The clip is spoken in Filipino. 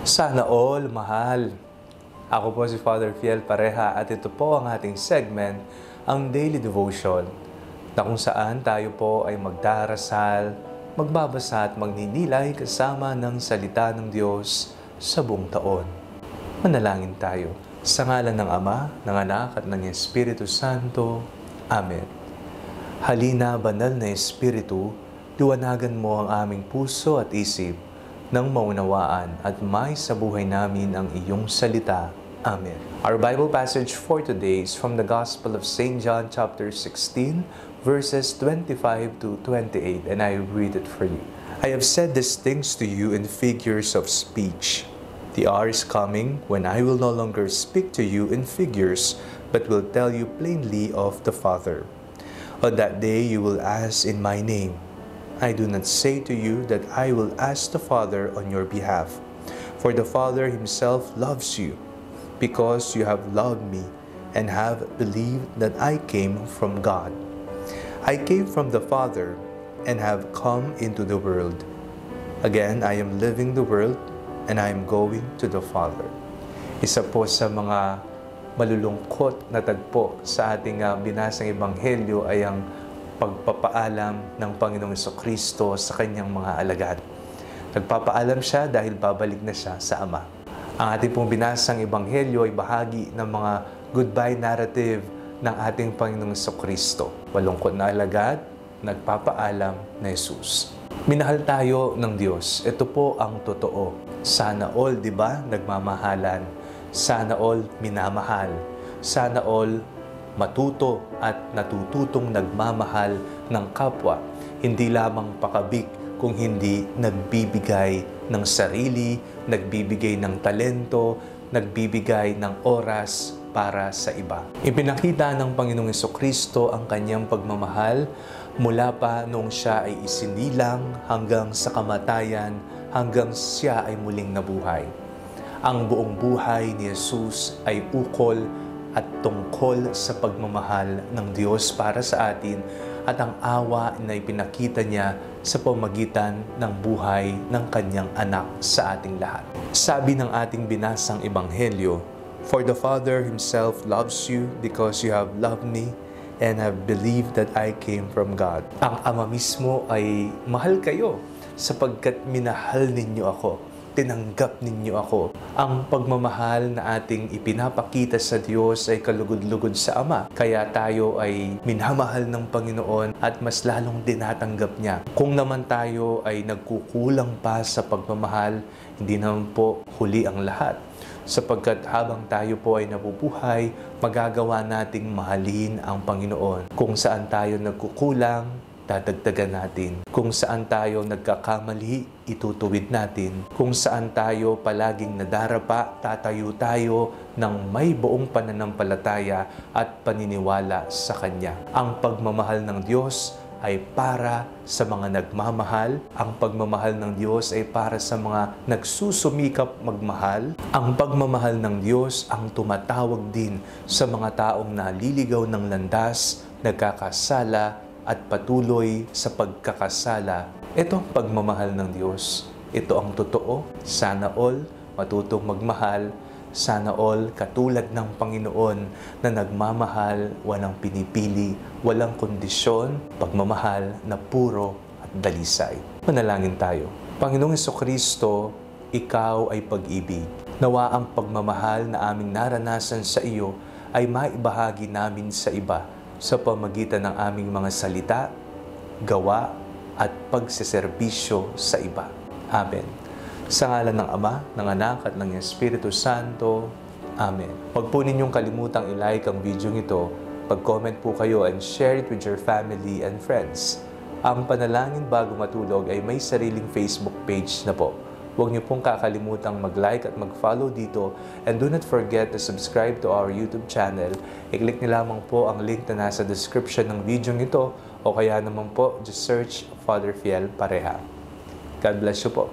Sana all, mahal. Ako po si Father Fiel Pareha at ito po ang ating segment, ang Daily Devotion, na kung saan tayo po ay magdarasal, magbabasa at magninilay kasama ng salita ng Diyos sa buong taon. Manalangin tayo. Sa ngalan ng Ama, ng Anak at ng Espiritu Santo. Amen. Halina, banal na Espiritu, liwanagan mo ang aming puso at isip nang maunawaan at may sa buhay namin ang iyong salita. Amen. Our Bible passage for today is from the Gospel of St. John chapter 16, verses 25 to 28, and I read it for you. I have said these things to you in figures of speech. The hour is coming when I will no longer speak to you in figures, but will tell you plainly of the Father. On that day you will ask in my name. I do not say to you that I will ask the Father on your behalf, for the Father himself loves you, because you have loved me and have believed that I came from God. I came from the Father and have come into the world. Again, I am leaving the world and I am going to the Father. Isa po sa mga malulungkot na tagpo sa ating binasang ebanghelyo ay ang pagpapaalam ng Panginoong Jesucristo sa kanyang mga alagad. Nagpapaalam siya dahil babalik na siya sa Ama. Ang ating pong binasang ebanghelyo ay bahagi ng mga goodbye narrative ng ating Panginoong Jesucristo. Malungkot na alagad, nagpapaalam na Jesus. Minahal tayo ng Diyos. Ito po ang totoo. Sana all, di ba, nagmamahalan. Sana all, minamahal. Sana all, matuto at natututong nagmamahal ng kapwa, hindi lamang pakabik kung hindi nagbibigay ng sarili, nagbibigay ng talento, nagbibigay ng oras para sa iba. Ipinakita ng Panginoong Jesucristo ang kanyang pagmamahal mula pa noong siya ay isinilang hanggang sa kamatayan, hanggang siya ay muling nabuhay. Ang buong buhay ni Jesus ay ukol at tungkol sa pagmamahal ng Diyos para sa atin at ang awa na ipinakita niya sa pamagitan ng buhay ng kanyang anak sa ating lahat. Sabi ng ating binasang ebanghelyo, "For the Father himself loves you because you have loved me and have believed that I came from God." Ang Ama mismo ay mahal kayo sapagkat minahal ninyo ako. Tinanggap ninyo ako. Ang pagmamahal na ating ipinapakita sa Diyos ay kalugod-lugod sa Ama. Kaya tayo ay minamahal ng Panginoon at mas lalong dinatanggap niya. Kung naman tayo ay nagkukulang pa sa pagmamahal, hindi naman po huli ang lahat. Sapagkat habang tayo po ay nabubuhay, magagawa nating mahalin ang Panginoon. Kung saan tayo nagkukulang, dadagdagan natin. Kung saan tayo nagkakamali, itutuwid natin. Kung saan tayo palaging nadarapa, tatayo tayo ng may buong pananampalataya at paniniwala sa Kanya. Ang pagmamahal ng Diyos ay para sa mga nagmamahal. Ang pagmamahal ng Diyos ay para sa mga nagsusumikap magmahal. Ang pagmamahal ng Diyos ang tumatawag din sa mga taong naliligaw ng landas, nagkakasala, at patuloy sa pagkakasala. Ito ang pagmamahal ng Diyos. Ito ang totoo. Sana all matutong magmahal. Sana all katulad ng Panginoon na nagmamahal, walang pinipili, walang kondisyon, pagmamahal na puro at dalisay. Manalangin tayo. Panginoong Jesucristo, Ikaw ay pag-ibig. Nawa ang pagmamahal na aming naranasan sa iyo ay maibahagi namin sa iba sa pamagitan ng aming mga salita, gawa, at pagseserbisyo sa iba. Amen. Sa ngalan ng Ama, ng Anak, at ng Espiritu Santo. Amen. Huwag po ninyong kalimutang i-like ang video ito, pag-comment po kayo, and share it with your family and friends. Ang Panalangin Bago Matulog ay may sariling Facebook page na po. Huwag niyo pong kakalimutang mag-like at mag-follow dito, and do not forget to subscribe to our YouTube channel. I-click niyo lamang po ang link na nasa description ng video ito, o kaya naman po just search Father Fiel Pareha. God bless you po.